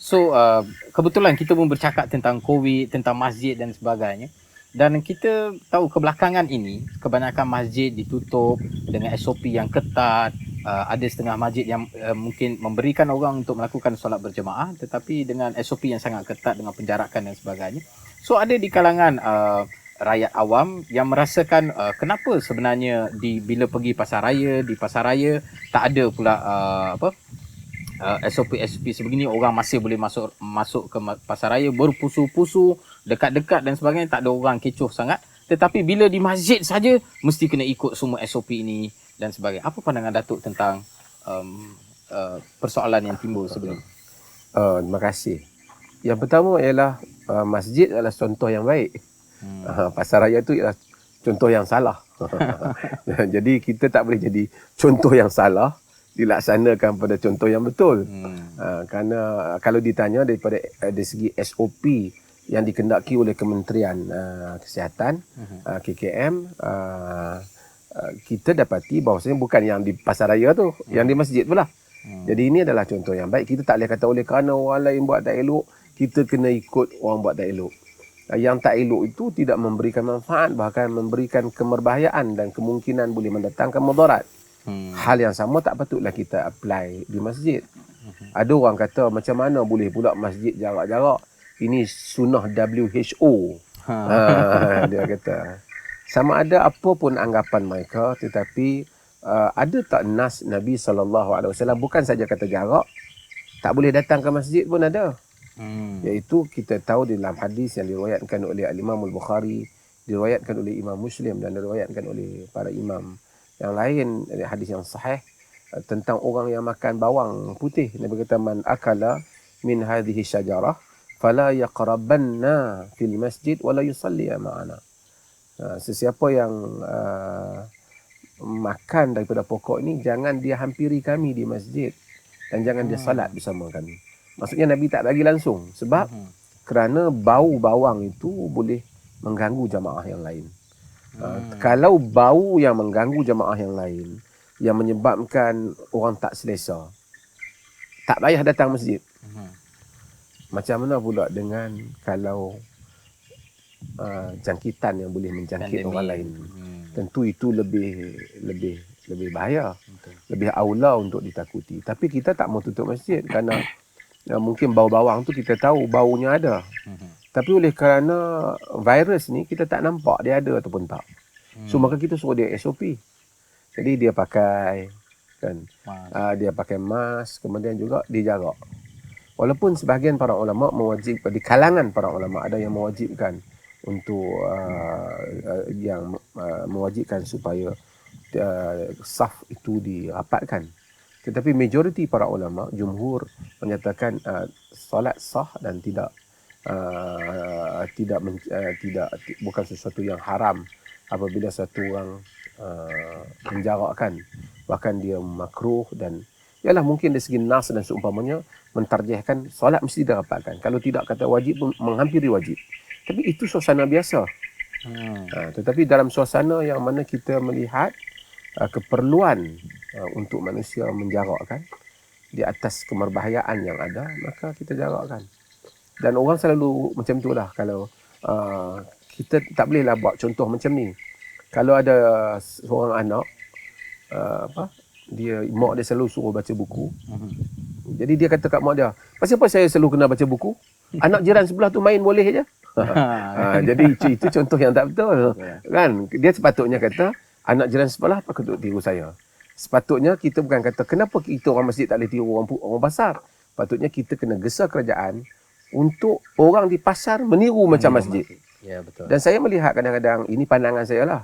So kebetulan kita pun bercakap tentang COVID, tentang masjid dan sebagainya. Dan kita tahu kebelakangan ini kebanyakan masjid ditutup dengan SOP yang ketat. Ada setengah masjid yang mungkin memberikan orang untuk melakukan solat berjemaah tetapi dengan SOP yang sangat ketat dengan penjarakan dan sebagainya. So ada di kalangan rakyat awam yang merasakan kenapa sebenarnya bila pergi pasar raya, di pasar raya tak ada pula SOP sebegini, orang masih boleh masuk ke pasar raya berpusu-pusu, dekat-dekat dan sebagainya, tak ada orang kecoh sangat. Tetapi bila di masjid saja mesti kena ikut semua SOP ini dan sebagainya. Apa pandangan Datuk tentang persoalan yang timbul sebelum? Terima kasih. Yang pertama ialah masjid adalah contoh yang baik. Pasar raya itu ialah contoh yang salah. Jadi kita tak boleh jadi contoh yang salah dilaksanakan pada contoh yang betul. Kerana kalau ditanya daripada dari segi SOP yang dikendaki oleh Kementerian Kesihatan, KKM, kita dapati bahawasanya bukan yang di pasar raya tu, yang di masjid pula. Jadi ini adalah contoh yang baik. Kita tak boleh kata oleh kerana orang lain buat tak elok, kita kena ikut orang buat tak elok. Yang tak elok itu tidak memberikan manfaat, bahkan memberikan kemerbahayaan dan kemungkinan boleh mendatangkan mudarat. Hal yang sama tak patutlah kita apply di masjid. Ada orang kata macam mana boleh pula masjid jarak-jarak. Ini sunnah WHO. Dia kata. Sama ada apa pun anggapan mereka, tetapi ada tak nas Nabi SAW, bukan saja kata jarak, tak boleh datang ke masjid pun ada. Iaitu kita tahu di dalam hadis yang diriwayatkan oleh Imam Al-Bukhari, diriwayatkan oleh Imam Muslim dan diriwayatkan oleh para imam yang lain, hadis yang sahih tentang orang yang makan bawang putih. Nabi kata, man akala min hadhihi syajarah fala yaqrabanna fil masjid wala yusalli ma'ana. Sesiapa yang makan daripada pokok ini, jangan dia hampiri kami di masjid dan jangan dia salat bersama kami. Maksudnya Nabi tak bagi langsung sebab kerana bau bawang itu boleh mengganggu jamaah yang lain. Kalau bau yang mengganggu jamaah yang lain, yang menyebabkan orang tak selesa, tak payah datang masjid. Macam mana pula dengan kalau jangkitan yang boleh menjangkit orang lain? Tentu itu lebih bahaya. Lebih aula untuk ditakuti. Tapi kita tak mau tutup masjid kerana mungkin bau bawang tu kita tahu baunya ada. Tapi oleh kerana virus ni kita tak nampak dia ada ataupun tak. So maka kita suruh dia SOP. Jadi dia pakai dia pakai mask, kemudian juga dia jarak. Walaupun sebahagian para ulama mewajibkan, di kalangan para ulama ada yang mewajibkan untuk mewajibkan supaya saf itu dirapatkan. Tetapi majoriti para ulama, jumhur menyatakan solat sah dan tidak bukan sesuatu yang haram apabila satu orang menjarakkan, bahkan dia makruh. Dan ialah mungkin dari segi nas dan seumpamanya mentarjihkan solat mesti dirapatkan. Kalau tidak, kata wajib menghampiri wajib. Tapi itu suasana biasa. Tetapi dalam suasana yang mana kita melihat keperluan untuk manusia menjarakkan di atas kemerbahayaan yang ada, maka kita jarakkan. Dan orang selalu macam itulah. Kalau kita tak bolehlah buat contoh macam ni. Kalau ada seorang anak, mak dia selalu suruh baca buku. Jadi dia kata kat mak dia, pasal apa saya selalu kena baca buku? Anak jiran sebelah tu main boleh je. Jadi itu contoh yang tak betul. Kan? Dia sepatutnya kata, anak jiran sebelah apa kena tiru saya? Sepatutnya kita bukan kata, kenapa kita orang masjid tak boleh tiru orang pasar? Patutnya kita kena gesa kerajaan untuk orang di pasar meniru macam masjid. Ya, betul. Dan saya melihat kadang-kadang, ini pandangan saya lah,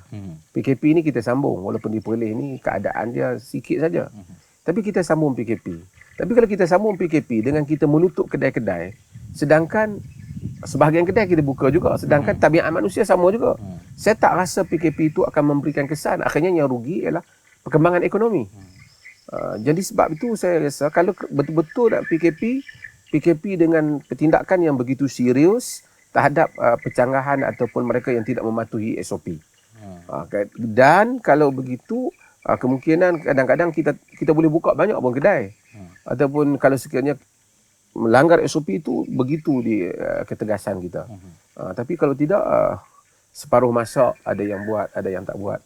PKP ni kita sambung, walaupun di Perlis ni keadaan dia sikit saja. Tapi kita sambung PKP. Tapi kalau kita sambung PKP dengan kita menutup kedai-kedai, sedangkan sebahagian kedai kita buka juga, sedangkan tabiat manusia sama juga. Saya tak rasa PKP itu akan memberikan kesan. Akhirnya yang rugi ialah perkembangan ekonomi. Jadi sebab itu saya rasa kalau betul-betul nak PKP dengan tindakan yang begitu serius terhadap pencanggahan ataupun mereka yang tidak mematuhi SOP. Dan kalau begitu, kemungkinan kadang-kadang kita boleh buka banyak pun kedai. Ataupun kalau sekiranya melanggar SOP itu begitu di ketegasan kita. Tapi kalau tidak, separuh masa ada yang buat, ada yang tak buat.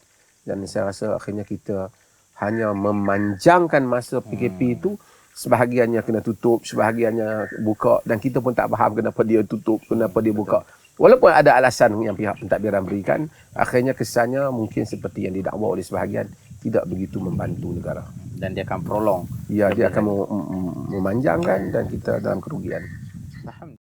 Dan saya rasa akhirnya kita hanya memanjangkan masa PKP itu, sebahagiannya kena tutup, sebahagiannya buka, dan kita pun tak faham kenapa dia tutup, kenapa dia buka. Walaupun ada alasan yang pihak pentadbiran berikan, akhirnya kesannya mungkin seperti yang didakwa oleh sebahagian, tidak begitu membantu negara. Dan dia akan prolong. Ya, dia akan memanjangkan dan kita dalam kerugian.